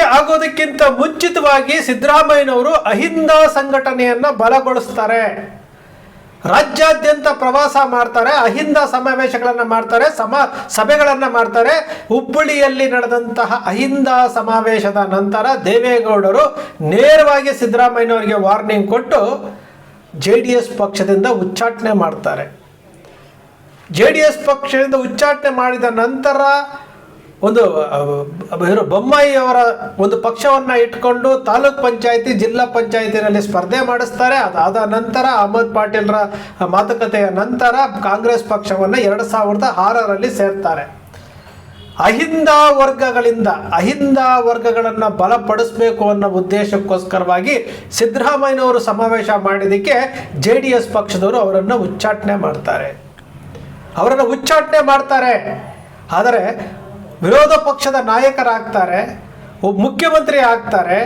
ಮುಖ್ಯಮಂತ್ರಿ ಆಗೋದಕ್ಕಿಂತ ಮುಂಚಿತವಾಗಿ ಸಿದ್ದರಾಮಯ್ಯನವರು ಅಹಿಂದ ಸಂಘಟನೆಯನ್ನು ಬಲಗೊಳಿಸ್ತಾರೆ. ರಾಜ್ಯಾದ್ಯಂತ ಪ್ರವಾಸ ಮಾಡ್ತಾರೆ, ಅಹಿಂದ ಸಮಾವೇಶಗಳನ್ನು ಮಾಡ್ತಾರೆ, ಸಭೆಗಳನ್ನು ಮಾಡ್ತಾರೆ. ಹುಬ್ಬಳ್ಳಿಯಲ್ಲಿ ನಡೆದಂತಹ ಅಹಿಂದ ಸಮಾವೇಶದ ನಂತರ ದೇವೇಗೌಡರು ನೇರವಾಗಿ ಸಿದ್ದರಾಮಯ್ಯನವರಿಗೆ ವಾರ್ನಿಂಗ್ ಕೊಟ್ಟು JDS ಪಕ್ಷದಿಂದ ಉಚ್ಚಾಟನೆ ಮಾಡ್ತಾರೆ. JDS ಪಕ್ಷದಿಂದ ಉಚ್ಚಾಟನೆ ಮಾಡಿದ ನಂತರ ಒಂದು ಬೊಮ್ಮಾಯಿ ಅವರ ಒಂದು ಪಕ್ಷವನ್ನು ಇಟ್ಕೊಂಡು ತಾಲೂಕ್ ಪಂಚಾಯತಿ ಜಿಲ್ಲಾ ಪಂಚಾಯತಿನಲ್ಲಿ ಸ್ಪರ್ಧೆ ಮಾಡಿಸ್ತಾರೆ. ಅದಾದ ನಂತರ ಅಹಮದ್ ಪಾಟೀಲ್ರ ಮಾತುಕತೆಯ ನಂತರ ಕಾಂಗ್ರೆಸ್ ಪಕ್ಷವನ್ನು 2006ರಲ್ಲಿ ಸೇರ್ತಾರೆ. ಅಹಿಂದ ವರ್ಗಗಳನ್ನು ಬಲಪಡಿಸಬೇಕು ಅನ್ನೋ ಉದ್ದೇಶಕ್ಕೋಸ್ಕರವಾಗಿ ಸಿದ್ದರಾಮಯ್ಯನವರು ಸಮಾವೇಶ ಮಾಡಿದ್ದಕ್ಕೆ JDS ಪಕ್ಷದವರು ಅವರನ್ನು ಉಚ್ಚಾಟನೆ ಮಾಡ್ತಾರೆ. ಆದರೆ ವಿರೋಧ ಪಕ್ಷದ ನಾಯಕರಾಗ್ತಾರೆ, ಮುಖ್ಯಮಂತ್ರಿ ಆಗ್ತಾರೆ,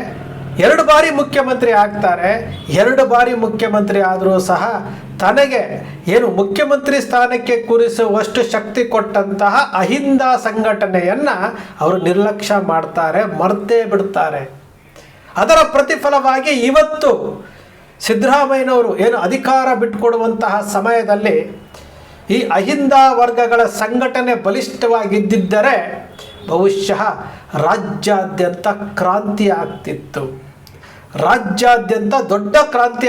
2 ಬಾರಿ ಮುಖ್ಯಮಂತ್ರಿ ಆಗ್ತಾರೆ. 2 ಬಾರಿ ಮುಖ್ಯಮಂತ್ರಿ ಆದರೂ ಸಹ ತನಗೆ ಏನು ಮುಖ್ಯಮಂತ್ರಿ ಸ್ಥಾನಕ್ಕೆ ಕೂರಿಸುವಷ್ಟು ಶಕ್ತಿ ಕೊಟ್ಟಂತಹ ಅಹಿಂದ ಸಂಘಟನೆಯನ್ನು ಅವರು ನಿರ್ಲಕ್ಷ್ಯ ಮಾಡ್ತಾರೆ, ಮರ್ತೇ ಬಿಡ್ತಾರೆ. ಅದರ ಪ್ರತಿಫಲವಾಗಿ ಇವತ್ತು ಸಿದ್ದರಾಮಯ್ಯನವರು ಏನು ಅಧಿಕಾರ ಬಿಟ್ಟುಕೊಡುವಂತಹ ಸಮಯದಲ್ಲಿ ಈ ಅಹಿಂದ ವರ್ಗಗಳ ಸಂಘಟನೆ ಬಲಿಷ್ಠವಾಗಿದ್ದರೆ ಬಹುಶಃ ರಾಜ್ಯಾದ್ಯಂತ ಕ್ರಾಂತಿ ಆಗ್ತಿತ್ತು, ರಾಜ್ಯಾದ್ಯಂತ ದೊಡ್ಡ ಕ್ರಾಂತಿ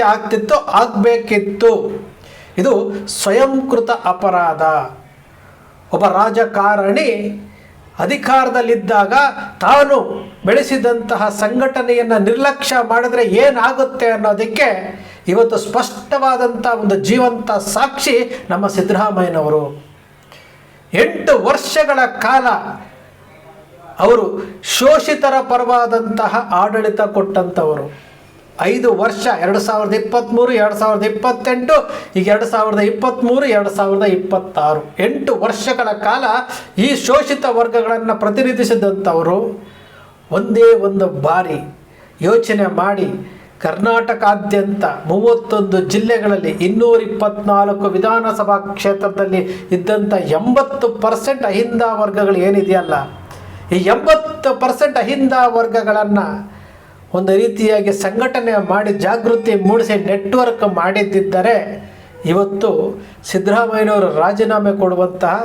ಆಗಬೇಕಿತ್ತು. ಇದು ಸ್ವಯಂಕೃತ ಅಪರಾಧ. ಒಬ್ಬ ರಾಜಕಾರಣಿ ಅಧಿಕಾರದಲ್ಲಿದ್ದಾಗ ತಾನು ಬೆಳೆಸಿದಂತಹ ಸಂಘಟನೆಯನ್ನು ನಿರ್ಲಕ್ಷ್ಯ ಮಾಡಿದ್ರೆ ಏನಾಗುತ್ತೆ ಅನ್ನೋದಕ್ಕೆ ಇವತ್ತು ಸ್ಪಷ್ಟವಾದಂಥ ಒಂದು ಜೀವಂತ ಸಾಕ್ಷಿ ನಮ್ಮ ಸಿದ್ದರಾಮಯ್ಯನವರು. 8 ವರ್ಷಗಳ ಕಾಲ ಅವರು ಶೋಷಿತರ ಪರವಾದಂತಹ ಆಡಳಿತ ಕೊಟ್ಟಂಥವರು. 5 ವರ್ಷ 2023, 2028, ಈಗ 2023, 2026 8 ವರ್ಷಗಳ ಕಾಲ ಈ ಶೋಷಿತ ವರ್ಗಗಳನ್ನು ಪ್ರತಿನಿಧಿಸಿದಂಥವರು ಒಂದೇ ಒಂದು ಬಾರಿ ಯೋಚನೆ ಮಾಡಿ ಕರ್ನಾಟಕಾದ್ಯಂತ 31 ಜಿಲ್ಲೆಗಳಲ್ಲಿ 224 ವಿಧಾನಸಭಾ ಕ್ಷೇತ್ರದಲ್ಲಿ ಇದ್ದಂಥ 80% ಅಹಿಂದ ವರ್ಗಗಳು ಏನಿದೆಯಲ್ಲ, ಈ 80% ಅಹಿಂದ ವರ್ಗಗಳನ್ನು ಒಂದು ರೀತಿಯಾಗಿ ಸಂಘಟನೆ ಮಾಡಿ ಜಾಗೃತಿ ಮೂಡಿಸಿ ನೆಟ್ವರ್ಕ್ ಮಾಡಿದ್ದರೆ ಇವತ್ತು ಸಿದ್ದರಾಮಯ್ಯನವರು ರಾಜೀನಾಮೆ ಕೊಡುವಂತಹ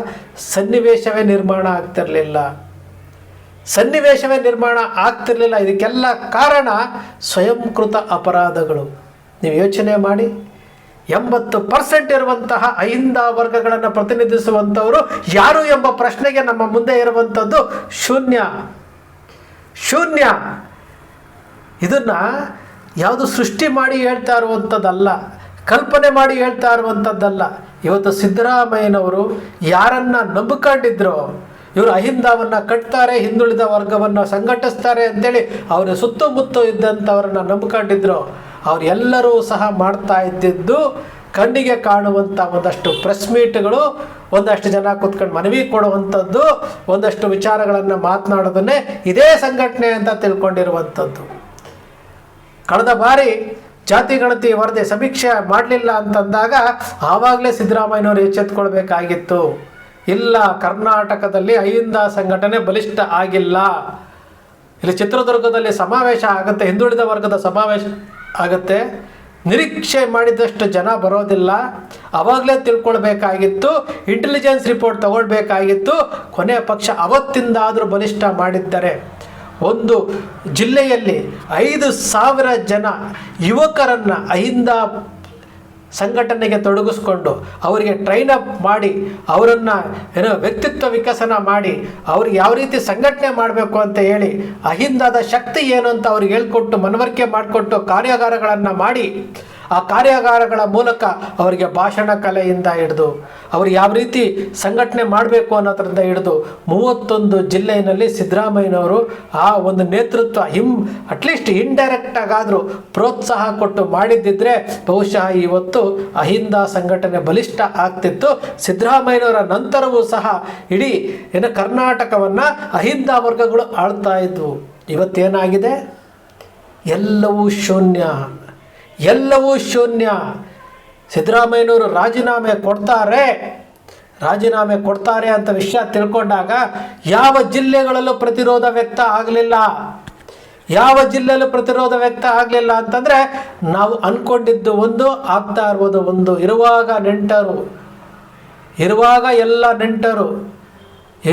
ಸನ್ನಿವೇಶವೇ ನಿರ್ಮಾಣ ಆಗ್ತಿರಲಿಲ್ಲ. ಇದಕ್ಕೆಲ್ಲ ಕಾರಣ ಸ್ವಯಂಕೃತ ಅಪರಾಧಗಳು. ನೀವು ಯೋಚನೆ ಮಾಡಿ, 80% ಇರುವಂತಹ ಅಹಿಂದ ವರ್ಗಗಳನ್ನು ಪ್ರತಿನಿಧಿಸುವಂಥವರು ಯಾರು ಎಂಬ ಪ್ರಶ್ನೆಗೆ ನಮ್ಮ ಮುಂದೆ ಇರುವಂಥದ್ದು ಶೂನ್ಯ. ಇದನ್ನು ಯಾವುದು ಸೃಷ್ಟಿ ಮಾಡಿ ಹೇಳ್ತಾ ಇರುವಂಥದ್ದಲ್ಲ, ಕಲ್ಪನೆ ಮಾಡಿ ಹೇಳ್ತಾ ಇರುವಂಥದ್ದಲ್ಲ. ಇವತ್ತು ಸಿದ್ದರಾಮಯ್ಯನವರು ಯಾರನ್ನು ನಂಬಿಕೊಂಡಿದ್ರು, ಇವರು ಅಹಿಂದವನ್ನು ಕಟ್ತಾರೆ, ಹಿಂದುಳಿದ ವರ್ಗವನ್ನು ಸಂಘಟಿಸ್ತಾರೆ ಅಂತೇಳಿ ಅವರ ಸುತ್ತಮುತ್ತ ಇದ್ದಂಥವ್ರನ್ನ ನಂಬಿಕೊಂಡಿದ್ರು, ಅವರೆಲ್ಲರೂ ಸಹ ಮಾಡ್ತಾ ಇದ್ದಿದ್ದು ಕಣ್ಣಿಗೆ ಕಾಣುವಂಥ ಒಂದಷ್ಟು ಪ್ರೆಸ್ ಮೀಟ್ಗಳು, ಒಂದಷ್ಟು ಜನ ಕೂತ್ಕೊಂಡು ಮನವಿ ಕೊಡುವಂಥದ್ದು, ಒಂದಷ್ಟು ವಿಚಾರಗಳನ್ನು ಮಾತನಾಡೋದನ್ನೇ ಇದೇ ಸಂಘಟನೆ ಅಂತ ತಿಳ್ಕೊಂಡಿರುವಂಥದ್ದು. ಕಳೆದ ಬಾರಿ ಜಾತಿ ಗಣತಿ ವರದಿ ಸಮೀಕ್ಷೆ ಮಾಡಲಿಲ್ಲ ಅಂತಂದಾಗ ಆವಾಗಲೇ ಸಿದ್ದರಾಮಯ್ಯನವರು ಎಚ್ಚೆತ್ತುಕೊಳ್ಬೇಕಾಗಿತ್ತು. ಇಲ್ಲ, ಕರ್ನಾಟಕದಲ್ಲಿ ಅಹಿಂದ ಸಂಘಟನೆ ಬಲಿಷ್ಠ ಆಗಿಲ್ಲ. ಇಲ್ಲಿ ಚಿತ್ರದುರ್ಗದಲ್ಲಿ ಸಮಾವೇಶ ಆಗುತ್ತೆ, ಹಿಂದುಳಿದ ವರ್ಗದ ಸಮಾವೇಶ ಆಗುತ್ತೆ, ನಿರೀಕ್ಷೆ ಮಾಡಿದಷ್ಟು ಜನ ಬರೋದಿಲ್ಲ. ಆವಾಗಲೇ ತಿಳ್ಕೊಳ್ಬೇಕಾಗಿತ್ತು, ಇಂಟೆಲಿಜೆನ್ಸ್ ರಿಪೋರ್ಟ್ ತಗೊಳ್ಬೇಕಾಗಿತ್ತು. ಕೊನೆಯ ಪಕ್ಷ ಅವತ್ತಿಂದಾದರೂ ಬಲಿಷ್ಠ ಮಾಡಿದ್ದಾರೆ. ಒಂದು ಜಿಲ್ಲೆಯಲ್ಲಿ 5,000 ಜನ ಯುವಕರನ್ನು ಅಹಿಂದ ಸಂಘಟನೆಗೆ ತೊಡಗಿಸ್ಕೊಂಡು ಅವರಿಗೆ ಟ್ರೈನ್ ಅಪ್ ಮಾಡಿ ಅವರನ್ನು ವ್ಯಕ್ತಿತ್ವ ವಿಕಸನ ಮಾಡಿ ಅವ್ರಿಗೆ ಯಾವ ರೀತಿ ಸಂಘಟನೆ ಮಾಡಬೇಕು ಅಂತ ಹೇಳಿ ಅಹಿಂದದ ಶಕ್ತಿ ಏನು ಅಂತ ಅವ್ರಿಗೆ ಹೇಳ್ಕೊಟ್ಟು ಮನವರಿಕೆ ಮಾಡಿಕೊಟ್ಟು ಕಾರ್ಯಾಗಾರಗಳನ್ನು ಮಾಡಿ ಆ ಕಾರ್ಯಾಗಾರಗಳ ಮೂಲಕ ಅವರಿಗೆ ಭಾಷಣ ಕಲೆಯಿಂದ ಹಿಡಿದು ಅವರು ಯಾವ ರೀತಿ ಸಂಘಟನೆ ಮಾಡಬೇಕು ಅನ್ನೋದ್ರಿಂದ ಹಿಡಿದು 31 ಜಿಲ್ಲೆಯಲ್ಲಿ ಸಿದ್ದರಾಮಯ್ಯನವರು ಆ ಒಂದು ನೇತೃತ್ವ ಅಟ್ಲೀಸ್ಟ್ ಇಂಡೈರೆಕ್ಟ್ ಆಗಾದರೂ ಪ್ರೋತ್ಸಾಹ ಕೊಟ್ಟು ಮಾಡಿದ್ದಿದ್ರೆ ಬಹುಶಃ ಇವತ್ತು ಅಹಿಂದ ಸಂಘಟನೆ ಬಲಿಷ್ಠ ಆಗ್ತಿತ್ತು. ಸಿದ್ದರಾಮಯ್ಯನವರ ನಂತರವೂ ಸಹ ಇಡೀ ಕರ್ನಾಟಕವನ್ನು ಅಹಿಂದ ವರ್ಗಗಳು ಆಳ್ತಾ ಇದ್ವು. ಇವತ್ತೇನಾಗಿದೆ? ಎಲ್ಲವೂ ಶೂನ್ಯ. ಸಿದ್ದರಾಮಯ್ಯನವರು ರಾಜೀನಾಮೆ ಕೊಡ್ತಾರೆ ಅಂತ ವಿಷಯ ತಿಳ್ಕೊಂಡಾಗ ಯಾವ ಜಿಲ್ಲೆಗಳಲ್ಲೂ ಪ್ರತಿರೋಧ ವ್ಯಕ್ತ ಆಗಲಿಲ್ಲ, ಯಾವ ಜಿಲ್ಲೆಯಲ್ಲೂ ಪ್ರತಿರೋಧ ವ್ಯಕ್ತ ಆಗಲಿಲ್ಲ ಅಂತಂದರೆ ನಾವು ಅಂದ್ಕೊಂಡಿದ್ದು ಒಂದು, ಆಗ್ತಾ ಇರ್ಬೋದು ಒಂದು. ಇರುವಾಗ ನೆಂಟರು, ಇರುವಾಗ ಎಲ್ಲ ನೆಂಟರು, ಈ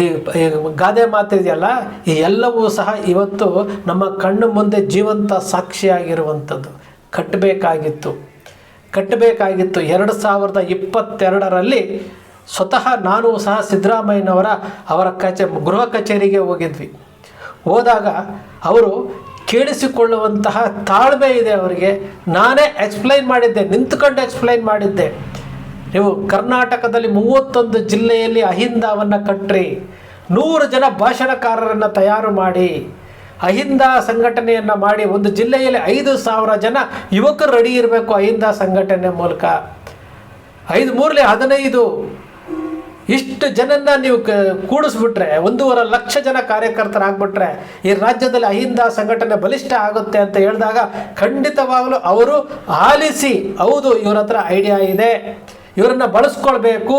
ಗಾದೆ ಮಾತಿದೆಯಲ್ಲ, ಈ ಎಲ್ಲವೂ ಸಹ ಇವತ್ತು ನಮ್ಮ ಕಣ್ಣು ಮುಂದೆ ಜೀವಂತ ಸಾಕ್ಷಿಯಾಗಿರುವಂಥದ್ದು. ಕಟ್ಟಬೇಕಾಗಿತ್ತು 2022ರಲ್ಲಿ ಸ್ವತಃ ನಾನು ಸಹ ಸಿದ್ದರಾಮಯ್ಯನವರ ಗೃಹ ಕಚೇರಿಗೆ ಹೋಗಿದ್ವಿ. ಹೋದಾಗ ಅವರು ಕೇಳಿಸಿಕೊಳ್ಳುವಂತಹ ತಾಳ್ಮೆ ಇದೆ ಅವರಿಗೆ. ನಾನೇ ಎಕ್ಸ್ಪ್ಲೈನ್ ಮಾಡಿದ್ದೆ, ನಿಂತುಕೊಂಡು ಎಕ್ಸ್ಪ್ಲೈನ್ ಮಾಡಿದ್ದೆ. ನೀವು ಕರ್ನಾಟಕದಲ್ಲಿ 31 ಜಿಲ್ಲೆಯಲ್ಲಿ ಅಹಿಂದವನ್ನು ಕಟ್ಟ್ರಿ, 100 ಜನ ಭಾಷಣಕಾರರನ್ನು ತಯಾರು ಮಾಡಿ, ಅಹಿಂದ ಸಂಘಟನೆಯನ್ನು ಮಾಡಿ, ಒಂದು ಜಿಲ್ಲೆಯಲ್ಲಿ 5,000 ಜನ ಯುವಕರು ರೆಡಿ ಇರಬೇಕು ಅಹಿಂದ ಸಂಘಟನೆ ಮೂಲಕ. 5×3=15. ಇಷ್ಟು ಜನನ್ನ ನೀವು ಕೂಡಿಸ್ಬಿಟ್ರೆ, 1.5 ಲಕ್ಷ ಜನ ಕಾರ್ಯಕರ್ತರಾಗ್ಬಿಟ್ರೆ ಈ ರಾಜ್ಯದಲ್ಲಿ ಅಹಿಂದ ಸಂಘಟನೆ ಬಲಿಷ್ಠ ಆಗುತ್ತೆ ಅಂತ ಹೇಳಿದಾಗ ಖಂಡಿತವಾಗಲೂ ಅವರು ಆಲಿಸಿ, ಹೌದು ಇವ್ರ ಹತ್ರ ಐಡಿಯಾ ಇದೆ, ಇವರನ್ನು ಬಳಸ್ಕೊಳ್ಬೇಕು,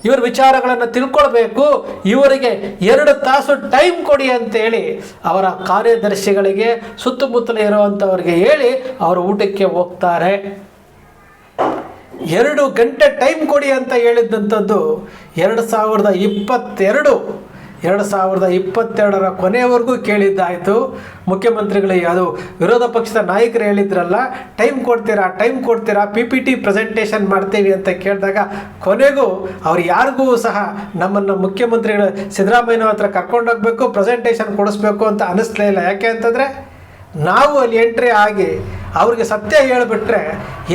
ಇವ್ರ ವಿಚಾರಗಳನ್ನು ತಿಳ್ಕೊಳ್ಬೇಕು, ಇವರಿಗೆ 2 ತಾಸು ಟೈಮ್ ಕೊಡಿ ಅಂತೇಳಿ ಅವರ ಕಾರ್ಯದರ್ಶಿಗಳಿಗೆ ಸುತ್ತಮುತ್ತಲೇ ಇರುವಂಥವ್ರಿಗೆ ಹೇಳಿ ಅವರು ಊಟಕ್ಕೆ ಹೋಗ್ತಾರೆ. 2 ಗಂಟೆ ಟೈಮ್ ಕೊಡಿ ಅಂತ ಹೇಳಿದ್ದಂಥದ್ದು 2022ರ ಕೊನೆಯವರೆಗೂ ಕೇಳಿದ್ದಾಯಿತು. ಮುಖ್ಯಮಂತ್ರಿಗಳಿಗೆ, ಅದು ವಿರೋಧ ಪಕ್ಷದ ನಾಯಕರು ಹೇಳಿದ್ರಲ್ಲ, ಟೈಮ್ ಕೊಡ್ತೀರಾ PPT ಪ್ರೆಸೆಂಟೇಷನ್ ಮಾಡ್ತೀವಿ ಅಂತ ಕೇಳಿದಾಗ ಕೊನೆಗೂ ಅವ್ರು ಯಾರಿಗೂ ಸಹ ನಮ್ಮನ್ನು ಮುಖ್ಯಮಂತ್ರಿಗಳು ಸಿದ್ದರಾಮಯ್ಯನವ್ರ ಹತ್ರ ಕರ್ಕೊಂಡೋಗ್ಬೇಕು, ಪ್ರೆಸೆಂಟೇಷನ್ ಕೊಡಿಸ್ಬೇಕು ಅಂತ ಅನ್ನಿಸ್ಲೇ ಇಲ್ಲ. ಯಾಕೆ ಅಂತಂದರೆ ನಾವು ಅಲ್ಲಿ ಎಂಟ್ರಿ ಆಗಿ ಅವ್ರಿಗೆ ಸತ್ಯ ಹೇಳಿಬಿಟ್ರೆ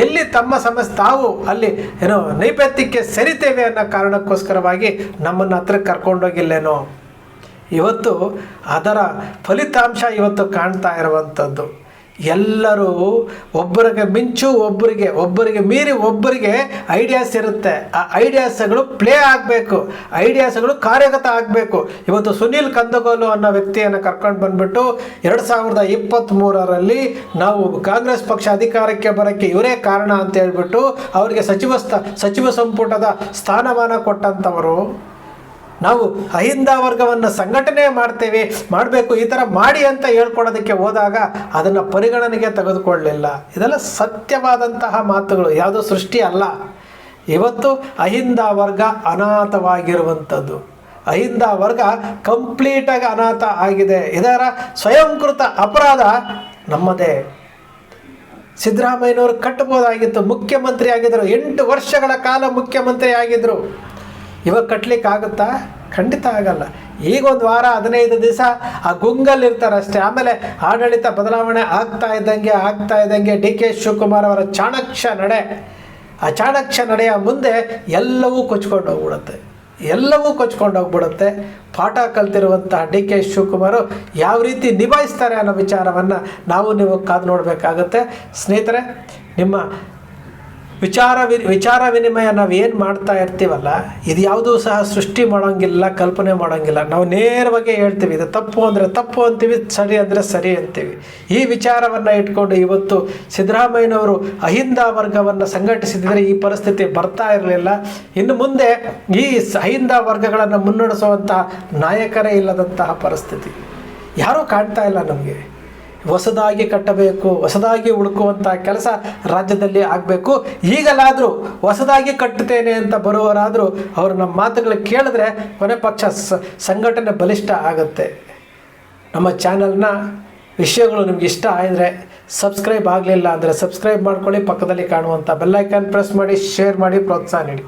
ಎಲ್ಲಿ ತಮ್ಮ ಸಮಸ್ಯೆ ತಾವು ಅಲ್ಲಿ ನೈಪಥ್ಯಕ್ಕೆ ಸರಿತೇವೆ ಅನ್ನೋ ಕಾರಣಕ್ಕೋಸ್ಕರವಾಗಿ ನಮ್ಮನ್ನು ಹತ್ರಕ್ಕೆ ಕರ್ಕೊಂಡೋಗಿಲ್ಲೇನೋ. ಇವತ್ತು ಅದರ ಫಲಿತಾಂಶ ಇವತ್ತು ಕಾಣ್ತಾ ಇರುವಂಥದ್ದು. ಎಲ್ಲರೂ ಒಬ್ಬರಿಗೆ ಮಿಂಚು, ಒಬ್ಬರಿಗೆ ಮೀರಿ ಒಬ್ಬರಿಗೆ ಐಡಿಯಾಸ್ ಇರುತ್ತೆ. ಆ ಐಡಿಯಾಸ್ಗಳು ಪ್ಲೇ ಆಗಬೇಕು, ಐಡಿಯಾಸ್ಗಳು ಕಾರ್ಯಗತ ಆಗಬೇಕು. ಇವತ್ತು ಸುನೀಲ್ ಕಂದಗೋಲು ಅನ್ನೋ ವ್ಯಕ್ತಿಯನ್ನು ಕರ್ಕೊಂಡು ಬಂದುಬಿಟ್ಟು 2023ರಲ್ಲಿ ನಾವು ಕಾಂಗ್ರೆಸ್ ಪಕ್ಷ ಅಧಿಕಾರಕ್ಕೆ ಬರೋಕ್ಕೆ ಇವರೇ ಕಾರಣ ಅಂತ ಹೇಳ್ಬಿಟ್ಟು ಅವರಿಗೆ ಸಚಿವ ಸಂಪುಟದ ಸ್ಥಾನಮಾನ ಕೊಟ್ಟಂಥವರು, ನಾವು ಅಹಿಂದ ವರ್ಗವನ್ನು ಸಂಘಟನೆ ಮಾಡಬೇಕು ಈ ಥರ ಮಾಡಿ ಅಂತ ಹೇಳ್ಕೊಡೋದಕ್ಕೆ ಹೋದಾಗ ಅದನ್ನು ಪರಿಗಣನೆಗೆ ತೆಗೆದುಕೊಳ್ಳಲಿಲ್ಲ. ಇದೆಲ್ಲ ಸತ್ಯವಾದಂತಹ ಮಾತುಗಳು, ಯಾವುದೋ ಸೃಷ್ಟಿ ಅಲ್ಲ. ಇವತ್ತು ಅಹಿಂದ ವರ್ಗ ಅನಾಥವಾಗಿರುವಂಥದ್ದು, ಅಹಿಂದ ವರ್ಗ ಕಂಪ್ಲೀಟಾಗಿ ಅನಾಥ ಆಗಿದೆ. ಇದರ ಸ್ವಯಂಕೃತ ಅಪರಾಧ ನಮ್ಮದೇ. ಸಿದ್ದರಾಮಯ್ಯನವರು ಕಟ್ಟಬಹುದಾಗಿತ್ತು, ಮುಖ್ಯಮಂತ್ರಿ ಆಗಿದ್ದರು, 8 ವರ್ಷಗಳ ಕಾಲ ಮುಖ್ಯಮಂತ್ರಿ ಆಗಿದ್ದರು. ಇವಾಗ ಕಟ್ಟಲಿಕ್ಕಾಗುತ್ತಾ? ಖಂಡಿತ ಆಗಲ್ಲ. ಈಗ 1 ವಾರ 15 ದಿವಸ ಆ ಗುಂಗಲ್ಲಿರ್ತಾರೆ ಅಷ್ಟೇ. ಆಮೇಲೆ ಆಡಳಿತ ಬದಲಾವಣೆ ಆಗ್ತಾ ಇದ್ದಂಗೆ DK ಶಿವಕುಮಾರ್ ಅವರ ಚಾಣಕ್ಯ ನಡೆಯ ಮುಂದೆ ಎಲ್ಲವೂ ಕೊಚ್ಕೊಂಡು ಹೋಗ್ಬಿಡುತ್ತೆ. ಪಾಠ ಕಲ್ತಿರುವಂತಹ DK ಶಿವಕುಮಾರ್ ಯಾವ ರೀತಿ ನಿಭಾಯಿಸ್ತಾರೆ ಅನ್ನೋ ವಿಚಾರವನ್ನು ನೀವು ಕಾದು ನೋಡಬೇಕಾಗುತ್ತೆ. ಸ್ನೇಹಿತರೆ, ನಿಮ್ಮ ವಿಚಾರ ವಿನಿಮಯ ನಾವು ಏನು ಮಾಡ್ತಾ ಇರ್ತೀವಲ್ಲ, ಇದು ಯಾವುದೂ ಸಹ ಸೃಷ್ಟಿ ಮಾಡೋಂಗಿಲ್ಲ, ಕಲ್ಪನೆ ಮಾಡೋಂಗಿಲ್ಲ. ನಾವು ನೇರವಾಗಿ ಹೇಳ್ತೀವಿ, ಇದು ತಪ್ಪು ಅಂದರೆ ತಪ್ಪು ಅಂತೀವಿ, ಸರಿ ಅಂದರೆ ಸರಿ ಅಂತೀವಿ. ಈ ವಿಚಾರವನ್ನು ಇಟ್ಕೊಂಡು ಇವತ್ತು ಸಿದ್ದರಾಮಯ್ಯನವರು ಅಹಿಂದ ವರ್ಗವನ್ನು ಸಂಘಟಿಸಿದರೆ ಈ ಪರಿಸ್ಥಿತಿ ಬರ್ತಾ ಇರಲಿಲ್ಲ. ಇನ್ನು ಮುಂದೆ ಈ ಅಹಿಂದ ವರ್ಗಗಳನ್ನು ಮುನ್ನಡೆಸುವಂತಹ ನಾಯಕರೇ ಇಲ್ಲದಂತಹ ಪರಿಸ್ಥಿತಿ ಯಾರೂ ಕಾಣ್ತಾ ಇಲ್ಲ ನಮಗೆ. ಹೊಸದಾಗಿ ಕಟ್ಟಬೇಕು, ಹೊಸದಾಗಿ ಉಳ್ಕುವಂಥ ಕೆಲಸ ರಾಜ್ಯದಲ್ಲಿ ಆಗಬೇಕು. ಈಗಲಾದರೂ ಹೊಸದಾಗಿ ಕಟ್ಟುತ್ತೇನೆ ಅಂತ ಬರುವವರಾದರೂ ಅವರು ನಮ್ಮ ಮಾತುಗಳು ಕೇಳಿದ್ರೆ ಕೊನೆ ಪಕ್ಷ ಸಂಘಟನೆ ಬಲಿಷ್ಠ ಆಗುತ್ತೆ. ನಮ್ಮ ಚಾನಲ್ನ ವಿಷಯಗಳು ನಿಮ್ಗೆ ಇಷ್ಟ ಆದರೆ ಸಬ್ಸ್ಕ್ರೈಬ್ ಆಗಲಿಲ್ಲ ಅಂದರೆ ಸಬ್ಸ್ಕ್ರೈಬ್ ಮಾಡ್ಕೊಳ್ಳಿ, ಪಕ್ಕದಲ್ಲಿ ಕಾಣುವಂಥ ಬೆಲ್ಲೈಕನ್ ಪ್ರೆಸ್ ಮಾಡಿ, ಶೇರ್ ಮಾಡಿ, ಪ್ರೋತ್ಸಾಹ ನೀಡಿ.